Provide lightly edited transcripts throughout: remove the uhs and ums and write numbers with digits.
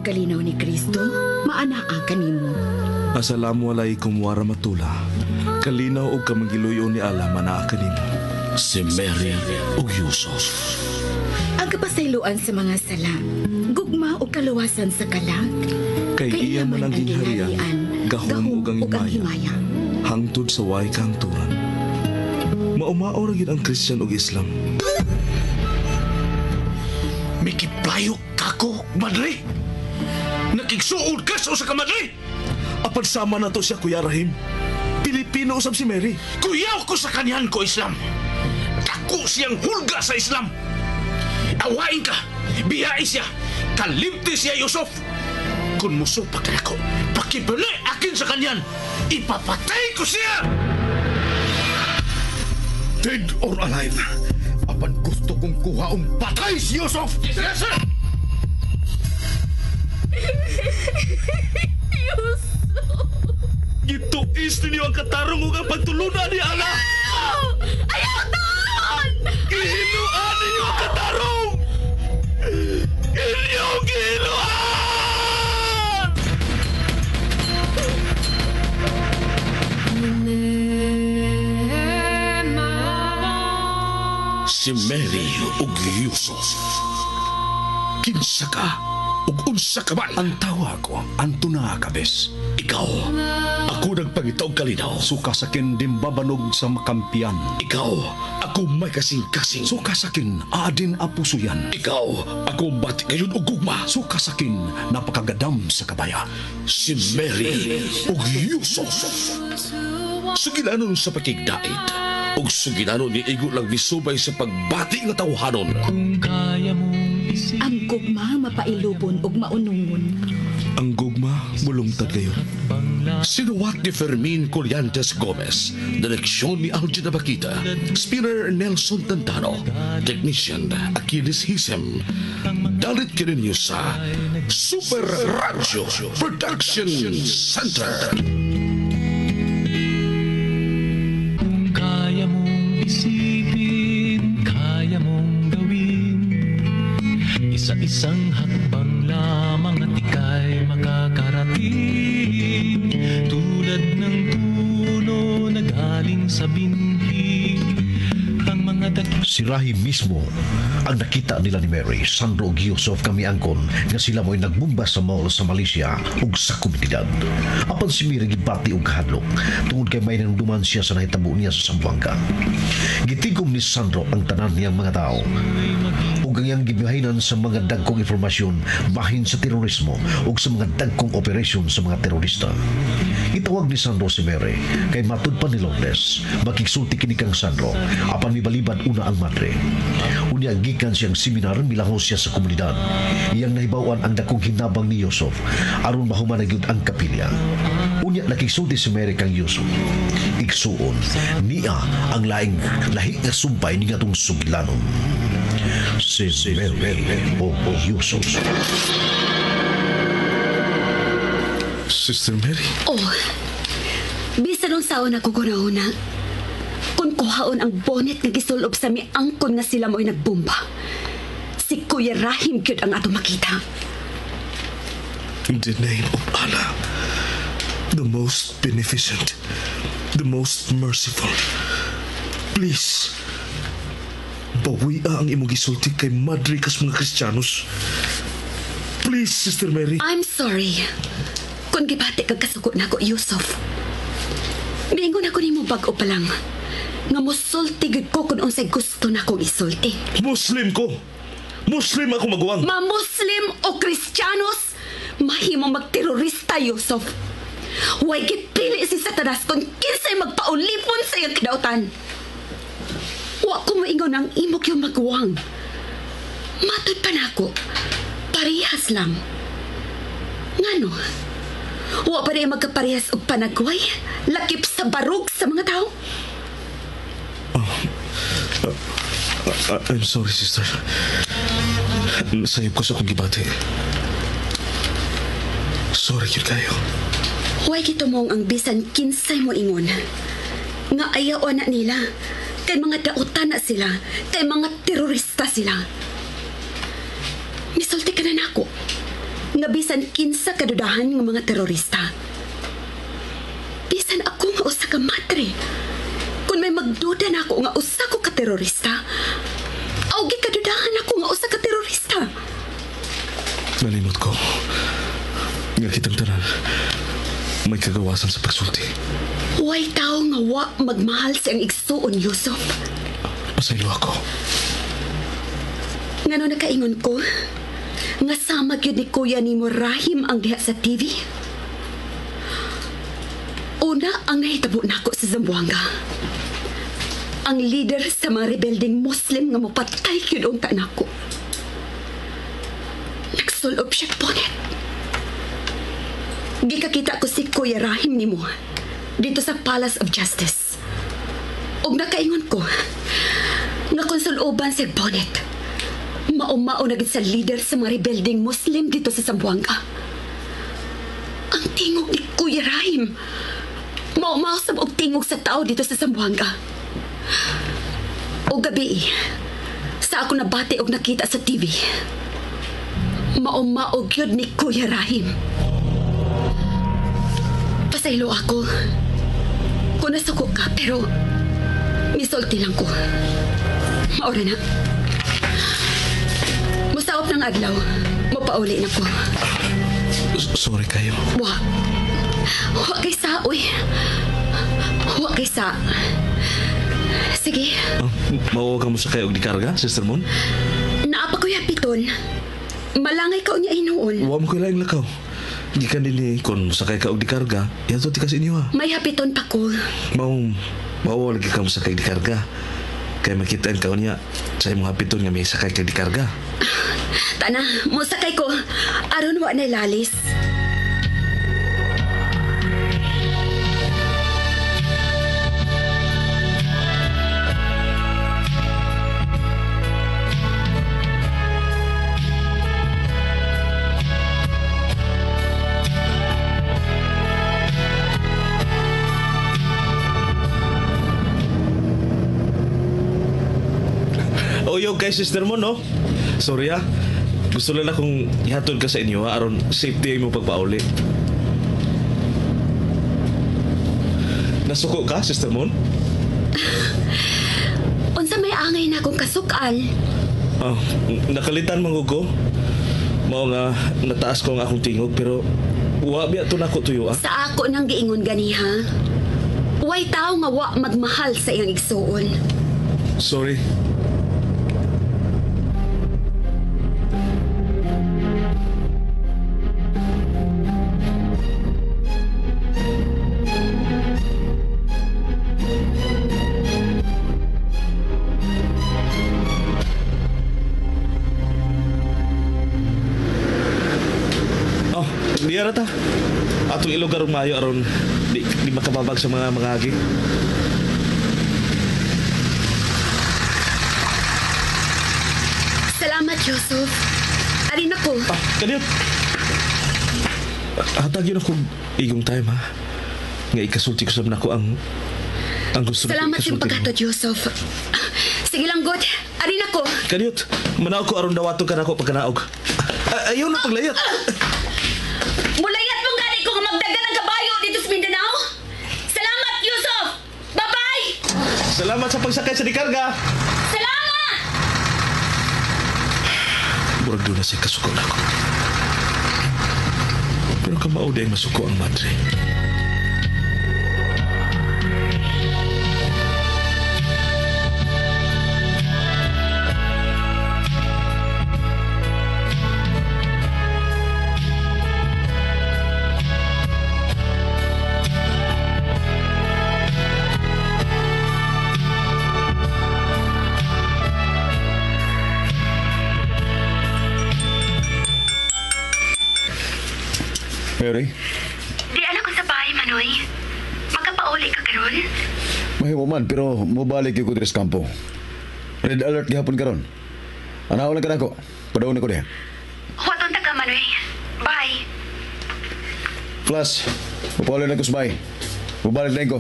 pagkalinaw ni Kristo, maanaa kanimo. Assalamualaikum warahmatullah. Kalinaw og kamangiluyo ni Allah manaa kanimo. Si Mary ug Yusuf. Ang kapasayloan sa mga sala, gugma o kaluwasan sa kalag, Kay iya man ang gingharian, gahom ug ang himaya, himaya. hangtod sa way kahangturan. Maumao ra gid ang Christian ug Islam. Mikiplayo kako, madre. Nakigsuod ka sa usa ka madre. Apan sama na to siya, Kuya Rahim. Pilipino usab si Mary. Kuyaw ko sa kanyan ko Islam. Dako siyang hulga sa Islam. Awain ka, biyai siya, kalimti siya Yusuf. Kung musupak ka ako, pakibali akin sa kanyan, ipapatay ko siya! Dead or alive, apan gusto kong kuhaong patay si Yusuf! Yes, sir! Gituis ninyo ang katarong ug ang pagtulunan ni Allah. Ayaw doon! Gihinuan ninyo ang katarong! Inyong gihinuan! Si Mary ug Yusuf. Kinsa ka ug unsa ka man? Ang tawa ko, Antuna Kabes. Ikaw, ako nagpangitaw kalinaw. Suka sakin dimbabanog sa makampian. Ikaw, ako may kasing-kasing. Suka sakin adin apusuyan. Ikaw, ako bati kayon og gugma. Suka sakin napakagadam sa kabaya. Si Mary ug Yusuf. Sugilanon sa pakigdait. Ug sugilanon ni igo lang misubay sa pagbati nga tawhanon. Ang gugma mapailubon ug maunungon. Ang gugma mulungtad kayo. Sinuwat ni Fermin Colliantes Gomez, direksyon ni Algina Bakita, spinner Nelson Tantano, technician Achilles Hisem. Dalit kininyo sa Super Radio Production Center. Kaya mong isipin, kaya mong gawin, isa-isang hakbang lamang at ika'y makakarating, tulad ng puno na galing sa binhi, ang mga Si Rahim mismo ang nakita nila ni Mary, Sandro ug Yusuf kami angkon nga sila mo'y nagbumba sa mall sa Malaysia ug sa komunidad. Apan si Mary gibati og kahadlok tungod kay may nanduman siya sa nahitabo niya sa Zamboanga. Gitigom ni Sandro ang tanan niyang mga tao ug ang iyang gibiyahinan sa mga dagkong impormasyon bahin sa terorismo ug sa mga dagkong operasyon sa mga terorista. Itawag ni Sandro si Mary kay matud pa ni Lourdes makigsulti kini kang Sandro apan mibalibad una ang madre. Unya gikan siyang seminar milahos siya sa komunidad. Iyang nahibawan ang dakong hinabang ni Yusuf aron mahuman na gyud ang kapilya. Unya nakigsulti si Mary kang Yusuf. Igsuon niya ang laing lahi nga sumpay ni ngatong suglanon. Si Mary o Yusuf. Sister Mary. Oh, bisan nung saon ako guna-una. Kung kuhaon ang bonnet nga gisulob sa miangkon nga sila mo'y nagbomba. Si Kuya Rahim gyud ang ato makita. In the name of Allah, the most beneficent, the most merciful, please, bawiya ang imong gisulti kay madre kas mga Kristiyanos. Please, Sister Mary. I'm sorry. Kung gibati kag kasuko na ako, Yusuf. Miingon ako nimo bag-o pa lang. Nga musulti gid ko kung unsay gusto na akong isulti. Muslim ko. Muslim ako maguwang. Ma-Muslim o Kristiyanos, mahimo magterorista, Yusuf. Huwag gipili si Satanas kung kinsay magpaulipon sa iyang kidautan. Wa ko maingon ang imok yung maguwang. Matod pa na ako. Parehas lang. Ngano? Wa pa rin magkaparehas og panagway? Lakip sa barog sa mga tao? I'm sorry, sister. Nasayop ko sa kong gibati. Sorry yun kayo. Huwag ito mong ang bisan kinsay mo ingon. Nga ayaw na nila. Kay mga dautan na sila. Kay mga terorista sila. Misulti ka na nako. nga bisan kinsa kadudahan ng mga terorista. Bisan ako nga usa ka matre. Kung may magduda na ako nga usa ko ka terorista, awgi kadudahan ako nga usa ka terorista. Nalimot ko. Nga kitang tanan. May kagawasan sa pagsulti. Huwag tao nga wa magmahal sa ang igsuon, Yusuf. Pasaylo ako. Ngano nakaingon ko? Nga samag yun ni Kuya nimo Rahim ang diha sa TV? Una ang nahitabo nako sa Zamboanga. Ang leader sa mga rebelding Muslim nga mapatay yun unta nako. Nagsulob siya Bonet. Gikakita ko si Kuya Rahim nimo dito sa Palace of Justice. Og nakaingon ko nga konsuloban si Bonet. Mao-mao na gid sa leader sa mga rebelding Muslim dito sa Zamboanga. Ang tingog ni Kuya Rahim. Mao-mao sa og tingog sa tao dito sa Zamboanga. O gabi, sa ako nabati og nakita sa TV, mao-mao gyud ni Kuya Rahim. Pasaylo ako. Kung nasuko ka, pero misulti lang ko. Maura na. Musaop ng adlaw. Mapauli na ko. Sorry kayo. Wa kay sa, uy. Wa kay sa. Sige. Mauwa ka mo sa kayo og di karga, Sister Mon? Naapa ko yapiton. Malangay ka niya inuon. Huwag mo ko lang lakaw. Di ka nili, kung sakay ka og di karga, yan to tikas inyo ha. May hapiton pa ko. Mauwa lagi ka mo sakay di karga. Kaya makitaan ka niya sa imong hapiton nga may sakay ka di karga. Tana, musakay ko. Aron wa na lalis. Oyog kay Sister Mon, no? Sorry ha. Gusto lang akong ihatod ka sa inyo ha, aron safety mo pagpauli. Nasuko ka, Sister Mon? Unsa may angay na akong kasukal. Oh, nakalitan mangugo. Mao nga nataas ko ang akong tingog pero wa biya to nako tuyo ah. Sa ako nang giingon ganiha. Way tao nga wa magmahal sa iyang igsuon. Sorry. Diya ta. Atong ilog karong mayo aron di makababag sa mga hagi. Salamat, Yusuf. Alin ako. Kaniyot. Hatag yun ako igong time ha. Nga ikasulti ko sa nako ang gusto na salamat yung ikasulti pagkatod, Yusuf. Sige lang, God. Alin ako. Kaniyot. Manaw ko aron dawato ka nako pagkanaog. Ayaw na paglayat. Mulayat mong gani ko magdagan ng kabayo dito sa Mindanao. Salamat, Yusuf. Bye-bye. Salamat sa pagsakay sa dikarga. Salamat. Murag doon na siya kasuko na ako. Pero kamao din masuko ang madre. Mary, Di alam ko sa bahay, Manoy. Magkapauli ka karon. mahimo man pero mobalik yung kudres kampo. Red alert gihapon karon. Anaw lang ka na ko. Padawon ko diha. Huwag ka, Manoy. Bye. Flash, mapawala na ko sa bahay. Mabalik na ko.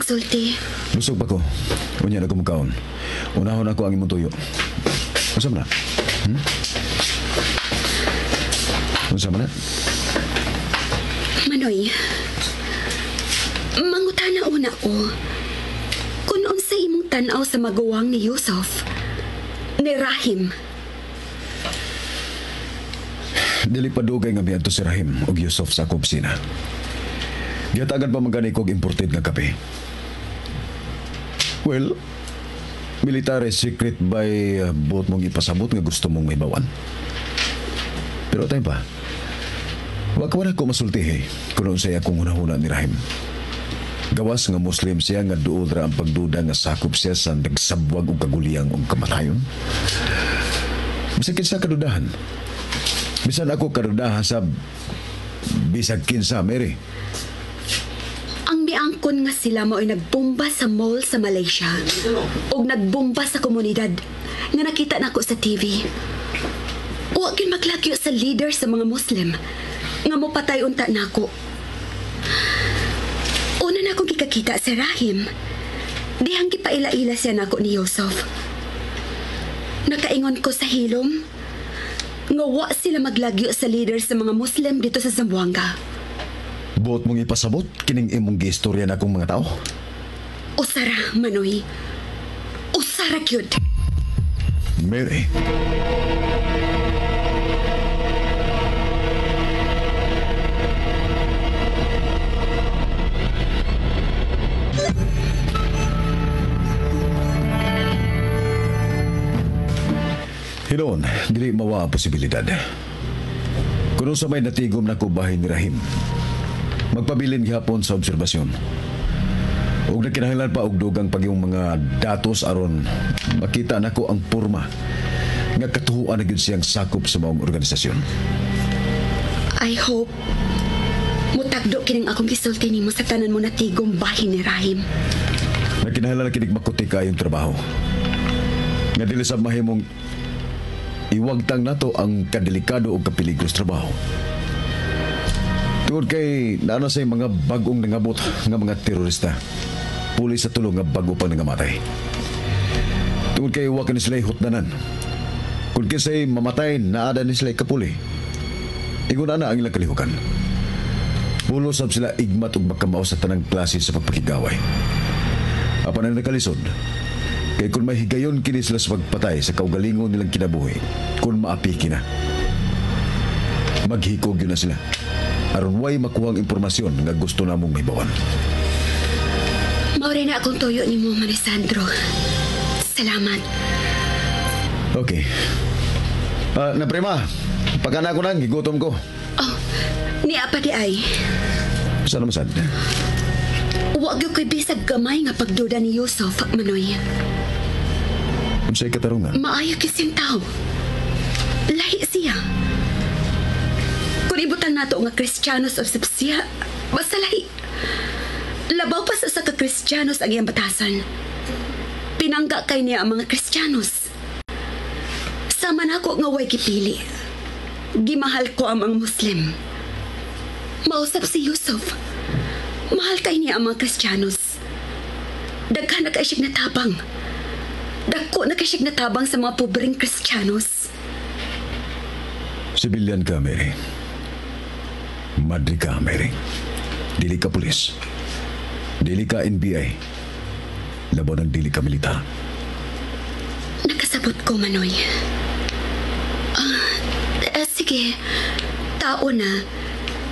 gisulti. Lusog pa ko. Unya na ko makaon. Unahon ako ang imong tuyo. Unsa man na? Unsa man na? Manoy, mangutana una ko kung unsa imong tan-aw sa maguwang ni Yusuf, ni Rahim. Dili pa dugay nga miadto si Rahim og Yusuf sa akong opisina. Giyatagan pa magani kog imported nga kape. Well, military secret by buot mong ipasabot nga gusto mong maibawan. Pero tayo pa, wag ko na ko masultihi kung unsay akong hunahuna ni Rahim. Gawas nga Muslim siya nga duol ra ang pagduda nga sakop siya sa nagsabwag og kaguliyang og kamatayon. Bisan kinsa kadudahan. Bisan ako kadudahan sa bisag kinsa, Mary. Ang miangkon nga sila mo ay nagbomba sa mall sa Malaysia ug nagbomba sa komunidad nga nakita nako sa TV. Wa gyud maglagyo sa leader sa mga Muslim nga mopatay unta nako. Una na akong gikakita sa Rahim. Dihang gipaila-ila siya nako ni Yusuf. Nakaingon ko sa hilom nga wa sila maglagyo sa leader sa mga Muslim dito sa Zamboanga. Buot mong ipasabot kining imong giistorya na akong mga tao. Usara, Manoy. Usara gyud. Mary. Hinoon, dili mawa ang posibilidad. Kung sa may natigom na ko bahay ni Rahim, magpabilin gihapon sa obserbasyon. Ug nakinahanglan pa og dugang pagyong mga datos aron makita nako ang porma nga katuhuan na gyud siyang sakop sa maong organisasyon. I hope mutagdo kining akong gisulti nimo sa tanan mo natigom bahin ni Rahim. Nakinahanglan na kinig makuti kayong trabaho. Nga dili sa mahimong iwagtang nato ang kadelikado o kapiligros trabaho. Tungod kay naano say mga bagong nangabot nga mga terorista. Pulis sa tulong nga bago pang nangamatay. Tungod kay wa ni sila hutdanan. Kung kisay mamatay, naada ni sila kapuli. Ingon na ang ilang kalihukan. Pulos sab sila igmat ug makamao sa tanang klase sa pagpakigaway. Apan ang nakalisod, kay kung may higayon kini sila sa pagpatay sa kaugalingon nilang kinabuhi, kung maapiki na. Maghikog yun na sila. Aron way makuhang impormasyon nga gusto namong mahibawan. Mauri na akong tuyo ni mo, Manisandro. Salamat. Okay. Na prima, pagkana ko nang gigutom ko. Oh, niya pa di ay. Saan naman sad? Huwag yung ko'y bisag gamay nga pagduda ni Yusuf, Manoy. Kung sa'y katarungan? Maayo kising tao. Lahi siya. Kung ibutang nato nga Kristiyanos o siya, basta lahi. Labaw pa sa ka-Kristiyanos ang iyang batasan. Pinangga kay niya ang mga Kristiyanos. Sama na ako nga way kipili. Gimahal ko ang mga Muslim. Mausap si Yusuf. Mahal kay niya ang mga Kristiyanos. Daghan na kaisig na tabang. Dako na kaisig na tabang sa mga pobreng Kristiyanos. Sibilyan ka, Mary. Madri ka, Mary. Dili ka pulis. Dili ka NBI. Labaw ng dili ka militar. Nakasabot ko, Manoy. Sige. Tao na.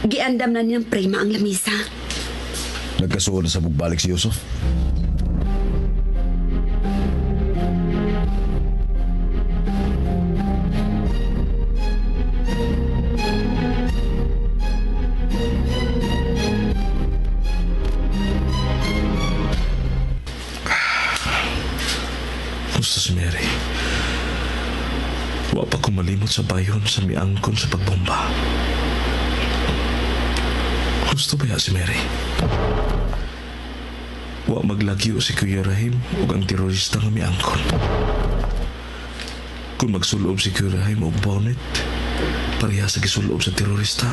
Giandam na niyang prima ang lamisa. Nagkasuon na sa magbalik si Yusuf? Gusto si Mary. Wa pa ko malimot sa bayon sa miangkon sa pagbomba. Gusto ba ya si Mary? Wa maglagyo si Kuya Rahim ug ang terorista nga miangkon. Kung magsulob si Kuya Rahim og bonnet, pareha sa gisulob sa terorista.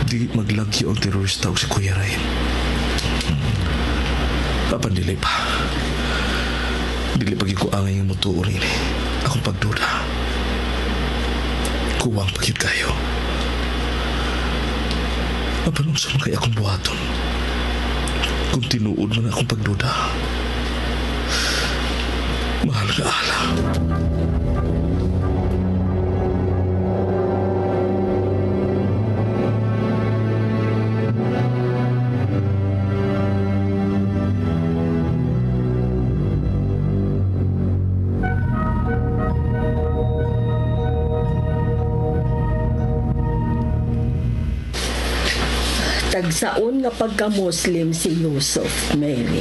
Di maglagyo ang terorista og si Kuya Rahim. Papan dili pa. Dili pagi ko angay yung mutuon ini. Akong pagduda. Kuwang pagyud kayo. Papan unsa man kay akong buhaton. Kung tinuod man akong pagduda. Mahal ka ala. Tagsaon nga pagka-Muslim si Yusuf, Mary.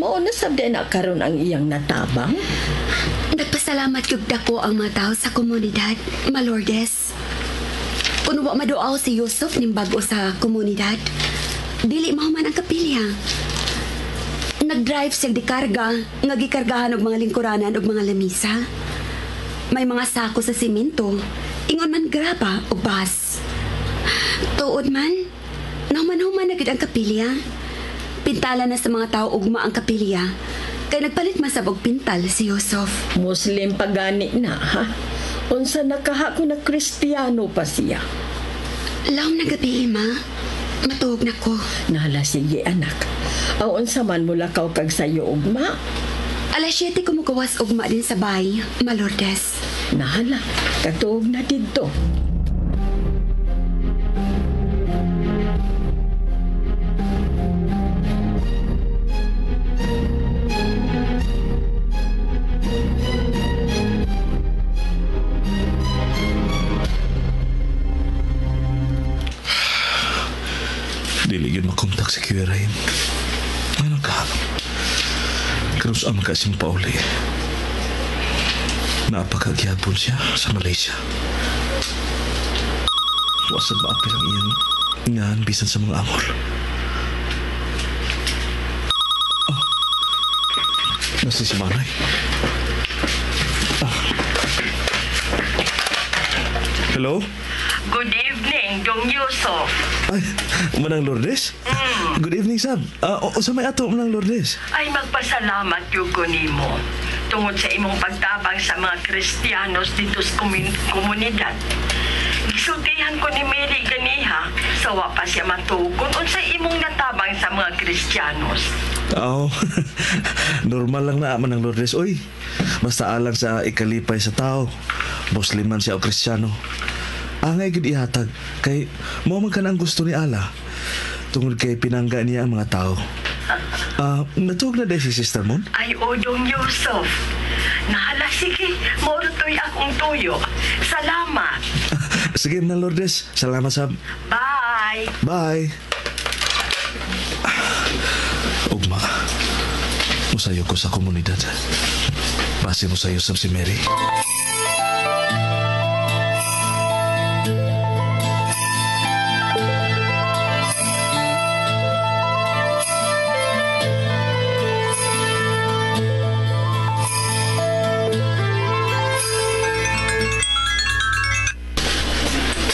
Mauna sabda na karon ang iyang natabang? Nagpasalamat kag dako ang mga tao sa komunidad, Malordes. Kung wa maduaw si Yusuf ning bag-o sa komunidad, dili mahuman ang kapilya. Nag-drive siya di karga, nga gikargahan og mga lingkuranan og mga lamisa. May mga sako sa simento, ingon man graba o bus. Tuod man, nahuman-human na gid ang kapilya. Pintala na sa mga tao ugma ang kapilya. Kay nagpalit man sa og pintal si Yusuf. Muslim pagani na, ha? Unsa nakaha ko na Kristiyano pa siya? Laom na gabi, ma. Matuog na ko. Nahala, sige anak. Ang unsa man mula kaw kag sayo ugma? Alas 7 ko mugawas ugma din sa bay, Malordes. Nahala, katuog na didto. Dili yun makontak si Kuya Ryan. Ano ka? Karus ang makasim pa uli. Napakagyapon siya sa Malaysia. Wasad ba apil ang iyan ngahan bisan sa mga amor. Oh, nasi si Manay. Hello? Good evening, Dong Yusuf. Ay, Manang Lourdes? Good evening, Sab. Sa may ato, Manang Lourdes. Ay magpasalamat yung nimo tungod sa imong pagtabang sa mga Kristiyanos dito sa komunidad. Gisultihan ko ni Mary ganiha sa wa pa siya matugon unsay imong natabang sa mga Kristiyanos. Normal lang na, Manang Lourdes. Uy, basta alang sa ikalipay sa tao. Muslim man siya o Kristiyano. Angay gid ihatag kay mo man kanang gusto ni Allah tungod kay pinangga niya ang mga tao. Natuog na dahil si Sister Mon? Ay, Dong Yusuf. Nahala, sige. Maurutoy akong tuyo. Salamat. Sige, Manang Lourdes. Salamat, Sab. Bye. Bye. Ugma, musayo ko sa komunidad. Base mo sayo, Sab, si Mary.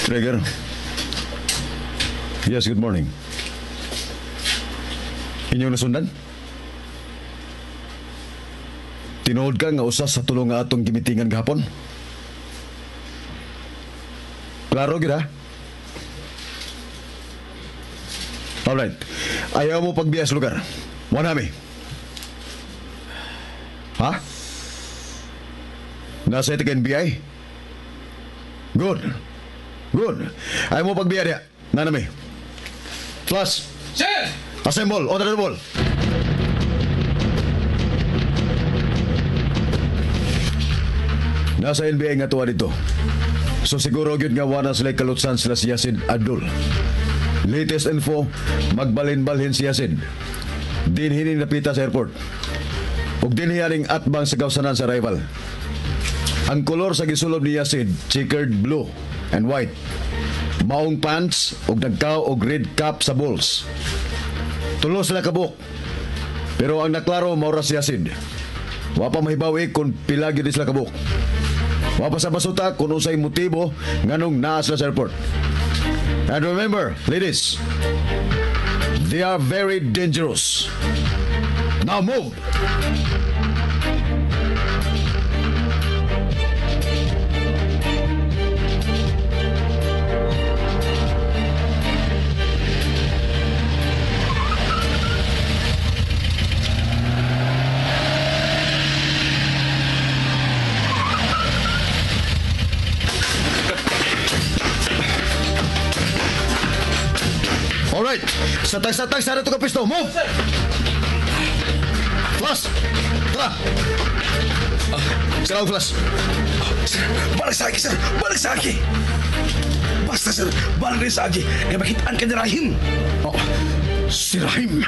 Gregor. Yes, good morning. Inyong nasundan? Tinuod ka nga usas sa tulong nga atong gimitingan gahapon? Klaro gid ha? Alright. Ayaw mo pagbiya sa lugar. Wanami. Ha? Nasa ito ka NBI? Good. Good. Ayaw mo pagbiya diya. Nanami. Plus. Sir! Assemble. Order the ball. Nasa NBI nga tuwa dito. So siguro yun nga wana sila kalutsan sila si Yasin Abdul. Latest info, magbalin-balhin si Yasin. Dinhining napita sa airport. Ug dinhiyaring atbang sa gawsanan sa rival. Ang kolor sa gisulob ni Yasin, checkered blue and white. Maong pants ug nagkaw og red cap sa balls. Tulo sila kabuk. Pero ang naklaro maura si Yasin. Wa pa mahibawi kung pila gyud sila kabuk. Wa pa sa basuta kung unsay motibo nganong naa sila sa airport. And remember, ladies, they are very dangerous. Now move! Alright, satay-satay sa ito ka pisto. Move! Flash! Tara! Sir, Flash. Sir, balik sa akin, sir. Balik sa akin. Basta, sir. Balik rin sa akin. Eh, makitaan ka ni Rahim. Oh, si Rahim.